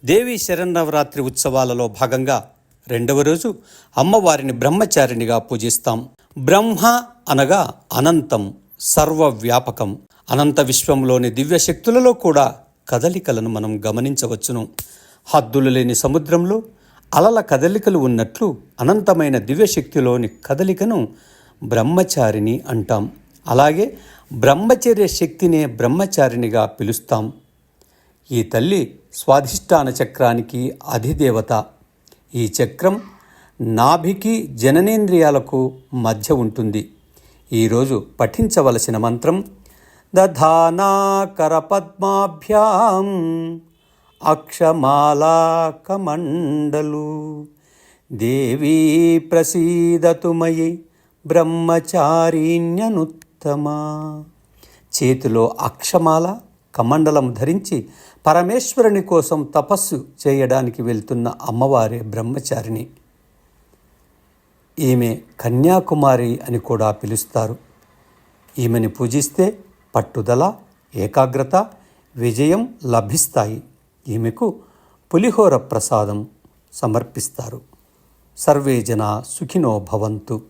దేవి శరన్నవరాత్రి ఉత్సవాలలో భాగంగా రెండవ రోజు అమ్మవారిని బ్రహ్మచారిణిగా పూజిస్తాం. బ్రహ్మ అనగా అనంతం, సర్వవ్యాపకం. అనంత విశ్వంలోని దివ్యశక్తులలో కూడా కదలికలను మనం గమనించవచ్చును. హద్దులు లేని సముద్రంలో అలల కదలికలు ఉన్నట్లు అనంతమైన దివ్యశక్తిలోని కదలికను బ్రహ్మచారిణి అంటాం. అలాగే బ్రహ్మచర్య శక్తినే బ్రహ్మచారిణిగా పిలుస్తాం. ఈ తల్లి స్వాధిష్టాన చక్రానికి అధిదేవత. ఈ చక్రం నాభికి జననేంద్రియాలకు మధ్య ఉంటుంది. ఈరోజు పఠించవలసిన మంత్రం దధానా కరపద్మాభ్యాం అక్షమాలా కమండలు దేవీ ప్రసీదతు మయి బ్రహ్మచారిణ్యనుత్తమా. చేతిలో అక్షమాల కమండలం ధరించి పరమేశ్వరుని కోసం తపస్సు చేయడానికి వెళ్తున్న అమ్మవారే బ్రహ్మచారిణి. ఈమె కన్యాకుమారి అని కూడా పిలుస్తారు. ఈమెని పూజిస్తే పట్టుదల, ఏకాగ్రత, విజయం లభిస్తాయి. ఈమెకు పులిహోర ప్రసాదం సమర్పిస్తారు. సర్వే జనా సుఖినో భవంతు.